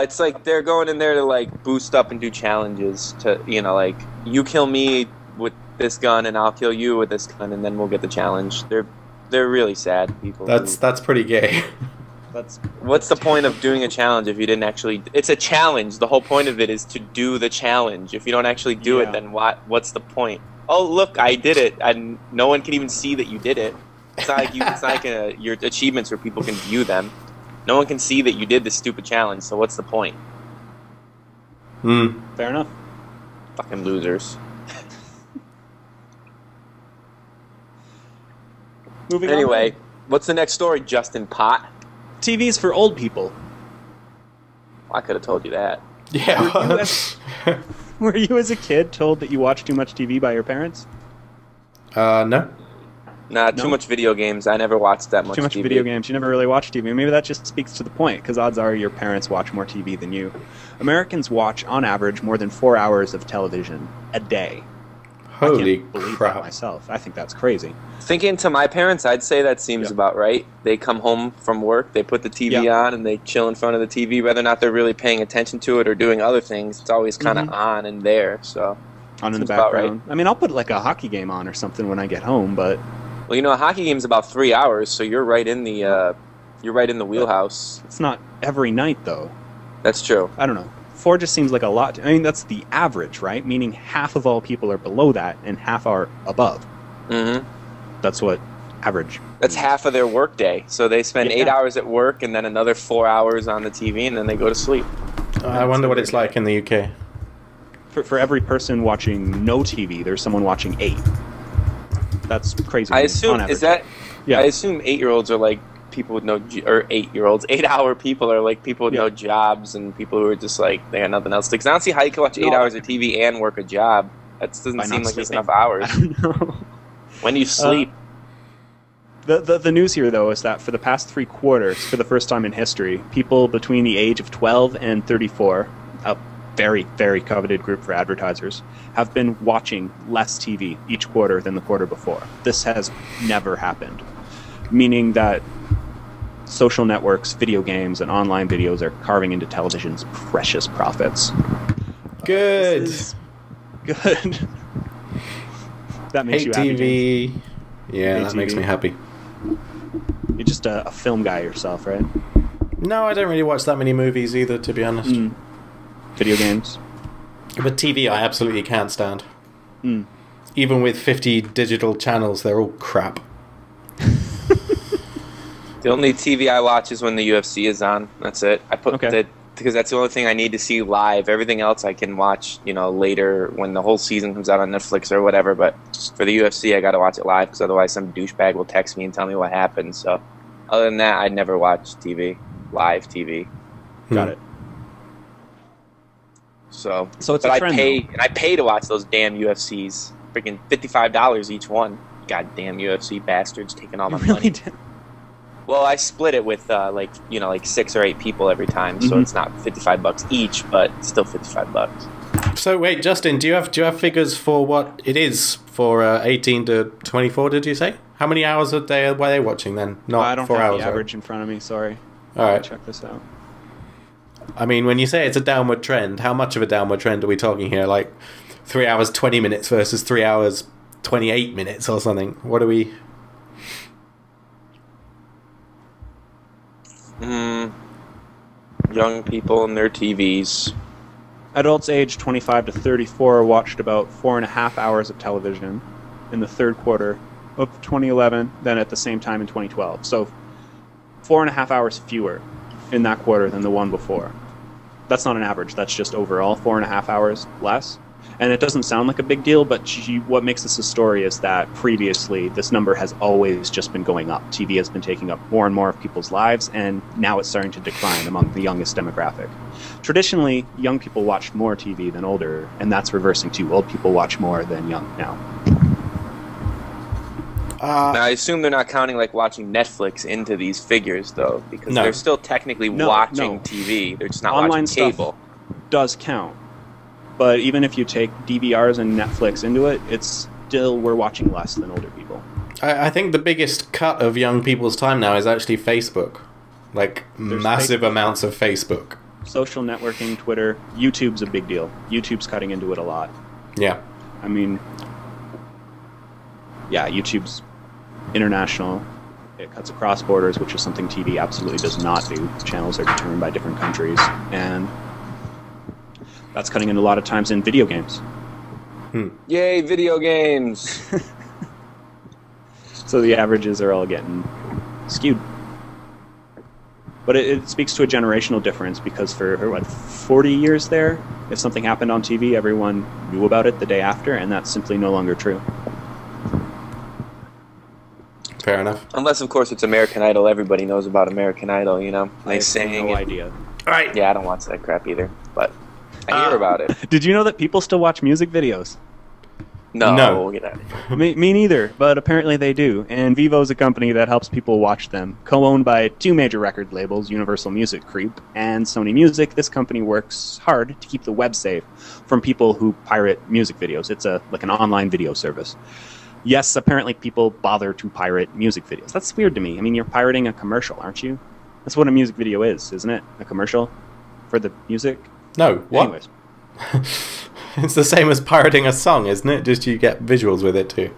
It's like they're going in there to like boost up and do challenges to, like you kill me with this gun and I'll kill you with this gun and then we'll get the challenge. They're really sad people. That's pretty gay. What's the point of doing a challenge if you didn't actually? It's a challenge. The whole point of it is to do the challenge. If you don't actually do it, then what's the point? Oh, look, I did it, and no one can even see that you did it. It's not like your achievements where people can view them. No one can see that you did this stupid challenge. So what's the point? Fair enough. Fucking losers. Moving anyway, on. What's the next story, Justin Pott? TVs for old people. I could have told you that. Yeah. Were you as a kid told that you watched too much TV by your parents? No. Nah, too much video games. I never watched that much TV. Too much video games. You never really watched TV. Maybe that just speaks to the point, because odds are your parents watch more TV than you. Americans watch, on average, more than 4 hours of television a day. Holy I can't believe crap. that myself. I think that's crazy. Thinking to my parents, I'd say that seems about right. They come home from work, they put the TV on, and they chill in front of the TV. Whether or not they're really paying attention to it or doing other things, it's always kind of on and there. So on in the about background. Right. I mean, I'll put like a hockey game on or something when I get home, but well, a hockey game's about 3 hours, so you're right in the wheelhouse. It's not every night though. That's true. I don't know. 4 just seems like a lot. I mean, that's the average, right? Meaning half of all people are below that and half are above. Mm-hmm. That's what average. That's half of their work day. So they spend 8 hours at work and then another 4 hours on the TV and then they go to sleep. I wonder what it's like in the UK. For every person watching no TV, there's someone watching 8. That's crazy. I assume, I assume 8-year-olds are like people with no, or 8-year-olds, 8-hour people are like people with no jobs and people who are just like, they got nothing else. Because I don't see how you can watch 8 hours of TV and work a job. That doesn't seem like there's enough hours. I don't know. When you sleep. The news here, though, is that for the past 3 quarters, for the first time in history, people between the age of 12 and 34, a very, very coveted group for advertisers, have been watching less TV each quarter than the quarter before. This has never happened. Meaning that social networks, video games, and online videos are carving into television's precious profits. Good. Good. That makes you happy, TV. James. Yeah, that makes me happy. You're just a film guy yourself, right? No, I don't really watch that many movies either, to be honest. Video games. But TV, I absolutely can't stand. Even with 50 digital channels, they're all crap. The only TV I watch is when the UFC is on. That's it. I put because that's the only thing I need to see live. Everything else I can watch, later when the whole season comes out on Netflix or whatever. But for the UFC, I got to watch it live because otherwise some douchebag will text me and tell me what happened. So other than that, I'd never watch TV, live TV. Got it. So it's a trend, I pay to watch those damn UFCs. Freaking $55 each one. Goddamn UFC bastards taking all my money. Well, I split it with like 6 or 8 people every time, so it's not $55 each, but still $55. So wait, Justin, do you have figures for what it is for 18 to 24? Did you say? How many hours a day were they watching then? Not I don't 4 have hours. the average in front of me. Sorry. All right, check this out. I mean, when you say it's a downward trend, how much of a downward trend are we talking here? Like 3 hours 20 minutes versus 3 hours 28 minutes or something? What are we? Young people and their TVs. Adults aged 25 to 34 watched about 4.5 hours of television in the third quarter of 2011 than at the same time in 2012. So 4.5 hours fewer in that quarter than the one before. That's not an average. That's just overall 4.5 hours less. And it doesn't sound like a big deal, but what makes this a story is that previously this number has always just been going up. TV has been taking up more and more of people's lives, and now it's starting to decline among the youngest demographic. Traditionally, young people watched more TV than older, and that's reversing too. Old people watch more than young now. Now, I assume they're not counting like watching Netflix into these figures, though, because they're still technically watching TV. They're just not online watching cable. Stuff does count. But even if you take DVRs and Netflix into it, it's still we're watching less than older people. I think the biggest cut of young people's time now is actually Facebook. Like, massive amounts of Facebook. social networking, Twitter, YouTube's a big deal. YouTube's cutting into it a lot. Yeah. I mean, yeah, YouTube's international. It cuts across borders, which is something TV absolutely does not do. Channels are determined by different countries, and that's cutting in a lot of times in video games. Yay, video games! So the averages are all getting skewed. But it speaks to a generational difference, because for, what, 40 years there, if something happened on TV, everyone knew about it the day after, and that's simply no longer true. Fair enough. Unless, of course, it's American Idol. Everybody knows about American Idol, you know? I have no idea. Right. Yeah, I don't watch that crap either, but I hear about it. Did you know that people still watch music videos? No. Get out of here. Me neither, but apparently they do. And Vivo's a company that helps people watch them. Co-owned by two major record labels, Universal Music Creep and Sony Music, this company works hard to keep the web safe from people who pirate music videos. It's like an online video service. Yes, apparently people bother to pirate music videos. That's weird to me. I mean, you're pirating a commercial, aren't you? That's what a music video is, isn't it? A commercial for the music? No, what? Anyways. It's the same as pirating a song, isn't it? Just you get visuals with it too.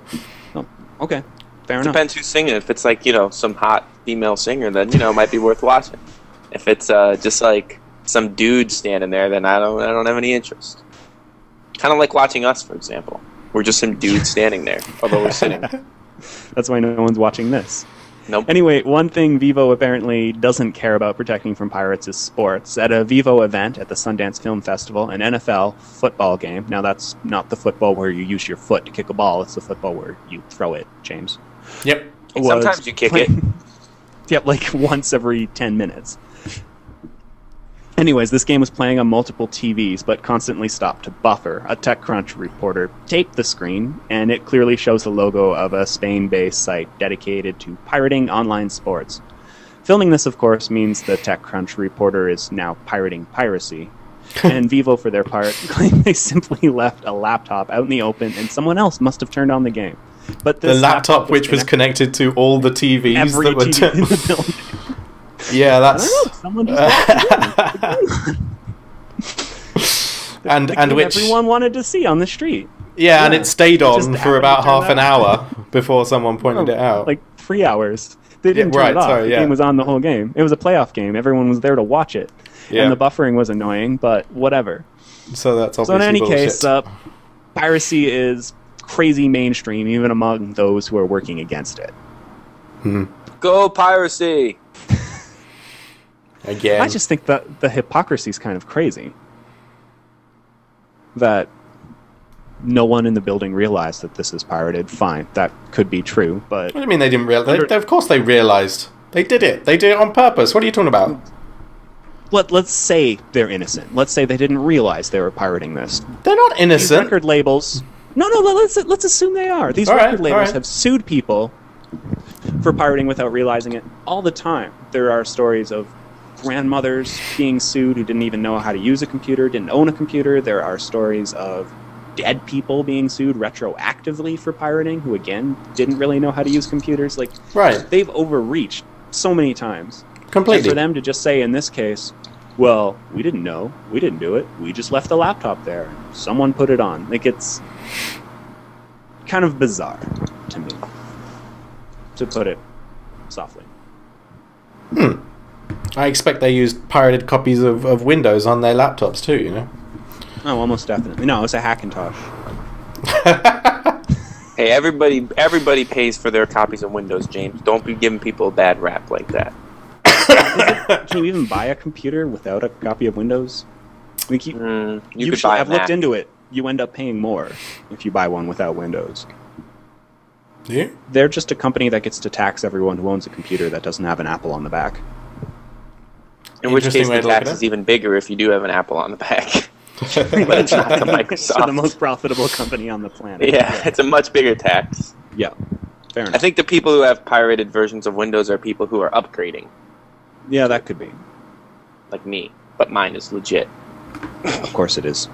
Oh, okay. Fair enough. Depends who's singing. If it's like, some hot female singer, then, it might be worth watching. If it's just like some dude standing there, then I don't have any interest. Kind of like watching us, for example. We're just some dude standing there, although we're sitting. That's why no one's watching this. Nope. Anyway, one thing Vivo apparently doesn't care about protecting from pirates is sports. At a Vivo event at the Sundance Film Festival, an NFL football game, now that's not the football where you use your foot to kick a ball, it's the football where you throw it, James. Yep. Sometimes you kick it. Yep, like once every 10 minutes. Anyways, this game was playing on multiple TVs, but constantly stopped to buffer. A TechCrunch reporter taped the screen, and it clearly shows the logo of a Spain-based site dedicated to pirating online sports. Filming this, of course, means the TechCrunch reporter is now pirating piracy. And Vivo, for their part, claim they simply left a laptop out in the open, and someone else must have turned on the game. But this the laptop which was connected to all the TVs every that were TV in the building. Yeah, that's. I don't know, someone just and which everyone wanted to see on the street. Yeah, and it stayed on Just for about happened to half turn an out. hour before someone pointed it out. Like 3 hours. They didn't Yeah, turn right, it off. sorry, The yeah. game was on the whole game. It was a playoff game. Everyone was there to watch it. Yeah. And the buffering was annoying, but whatever. So that's obviously So in any bullshit. case, piracy is crazy mainstream, even among those who are working against it. Go piracy! Again. I just think that the hypocrisy is kind of crazy. That no one in the building realized that this is pirated. Fine, that could be true, but... What do you mean they didn't realize? Of course they realized. They did it. They did it on purpose. What are you talking about? Let's say they're innocent. Let's say they didn't realize they were pirating this. They're not These innocent. record labels... No, let's assume they are. These All right, record labels all right. have sued people for pirating without realizing it all the time. There are stories of grandmothers being sued who didn't even know how to use a computer, didn't own a computer. There are stories of dead people being sued retroactively for pirating who, again, didn't really know how to use computers. Like, Right. they've overreached so many times. Completely. And for them to just say, in this case, well, we didn't know, we didn't do it, we just left the laptop there. Someone put it on. Like, it's kind of bizarre to me, to put it softly. I expect they used pirated copies of Windows on their laptops too, you know? Oh, almost definitely. No, it's a Hackintosh. Hey, everybody pays for their copies of Windows, James. Don't be giving people a bad rap like that. Can you even buy a computer without a copy of Windows? I mean, You could buy a I've looked Mac. into it. You end up paying more if you buy one without Windows. Yeah. They're just a company that gets to tax everyone who owns a computer that doesn't have an Apple on the back. In which Interesting case, way the to look tax at is it. even bigger if you do have an Apple on the back. But it's not the So the Microsoft. most profitable company on the planet. Yeah, it's a much bigger tax. Yeah. Fair I enough. think the people who have pirated versions of Windows are people who are upgrading, Yeah, that could be. like me. But mine is legit. Of course it is.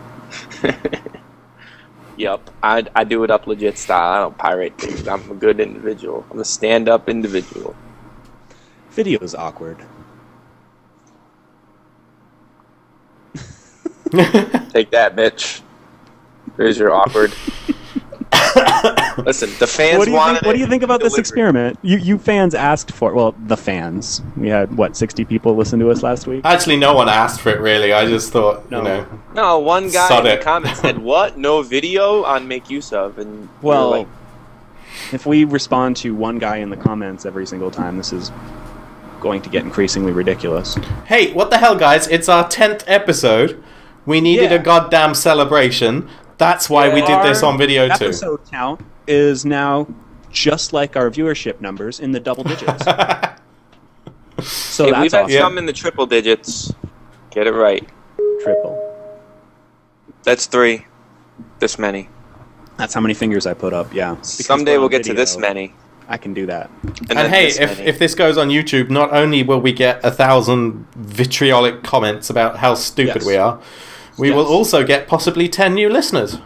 Yup, I do it up legit style. I don't pirate things. I'm a good individual. I'm a stand-up individual. Video is awkward. Take that, bitch. There's your awkward. Listen, the fans wanted it. What do you think about this experiment? You fans asked for it. Well, the fans. We had, 60 people listen to us last week? Actually, no one asked for it, really. I just thought, No, one guy in the comments said, what? No video on make use of? And well, if we respond to one guy in the comments every single time, this is going to get increasingly ridiculous. Hey, what the hell, guys? It's our 10th episode. We needed a goddamn celebration. That's why we did this on video too. Our episode count is now just like our viewership numbers in the double digits. So hey, that's we've had awesome. some in the triple digits. Get it right. Triple. That's 3. This many. That's how many fingers I put up, yeah. Because someday we'll get to this many. I can do that. And hey, if this goes on YouTube, not only will we get 1,000 vitriolic comments about how stupid we are, we will also get possibly 10 new listeners.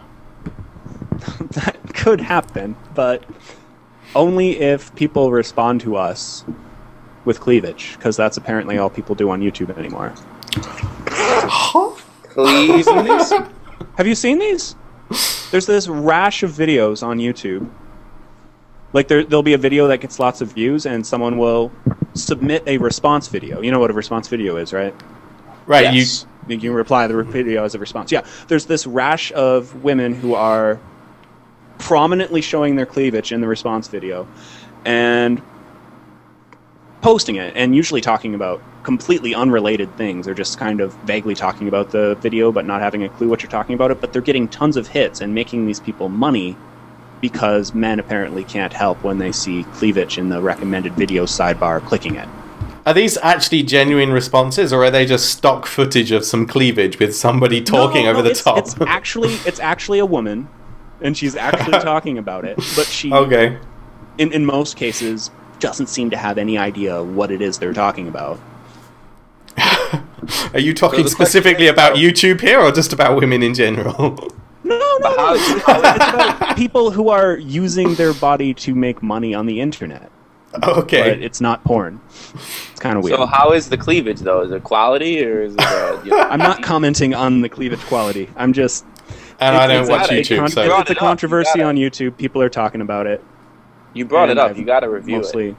That could happen, but only if people respond to us with cleavage, because that's apparently all people do on YouTube anymore. Cleavage? Have you seen these? There's this rash of videos on YouTube. Like, there'll be a video that gets lots of views, and someone will submit a response video. You know what a response video is, right? Right, yes. You can reply to the video as a response. Yeah, there's this rash of women who are prominently showing their cleavage in the response video and posting it, and usually talking about completely unrelated things. They're just kind of vaguely talking about the video but not having a clue what you're talking about it, but they're getting tons of hits and making these people money because men apparently can't help when they see cleavage in the recommended video sidebar clicking it. Are these actually genuine responses, or are they just stock footage of some cleavage with somebody talking over the top? It's actually a woman, and she's actually talking about it. But she, in most cases, doesn't seem to have any idea what it is they're talking about. Are you talking specifically about YouTube here, or just about women in general? No. It's about people who are using their body to make money on the internet. Okay. But it's not porn. It's kind of weird. So how is the cleavage, though? Is it quality, or is it... I'm not commenting on the cleavage quality. I'm just... And I don't watch YouTube, so... It's a controversy on YouTube. People are talking about it. You brought it up. You gotta review it. You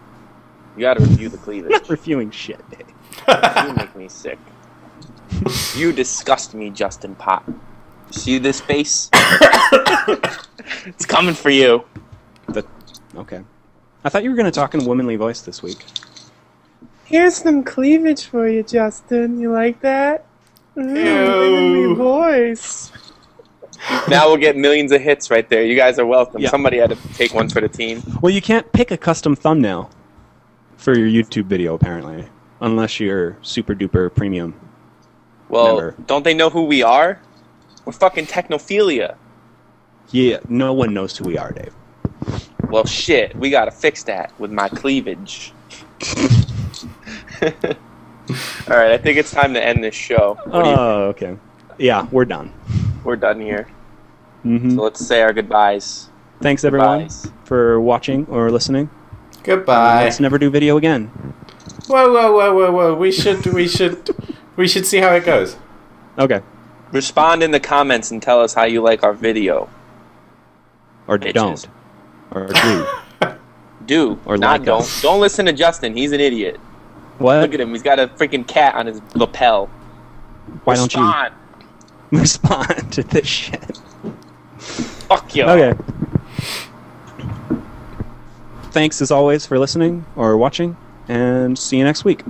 gotta review the cleavage. I'm not reviewing shit, Dave. You make me sick. You disgust me, Justin Pop. See this face? It's coming for you. Okay. I thought you were going to talk in a womanly voice this week. Here's some cleavage for you, Justin. You like that? Womanly voice. Now we'll get millions of hits right there. You guys are welcome. Yeah. Somebody had to take one for the team. Well, you can't pick a custom thumbnail for your YouTube video, apparently, unless you're super duper premium. Well, member. Don't they know who we are? We're fucking Technophilia. Yeah, no one knows who we are, Dave. Well, shit, we gotta fix that with my cleavage. Alright, I think it's time to end this show. Oh, okay. Yeah, we're done. We're done here. Mm-hmm. So let's say our goodbyes. Thanks, everyone, for watching or listening. Goodbye. Let's never do video again. Whoa. We should see how it goes. Okay. Respond in the comments and tell us how you like our video. Or don't. Or do. Do. Or not like don't. us. Don't listen to Justin. He's an idiot. What? Look at him. He's got a freaking cat on his lapel. Why don't you respond to this shit? Fuck you. Okay. Thanks as always for listening or watching, and see you next week.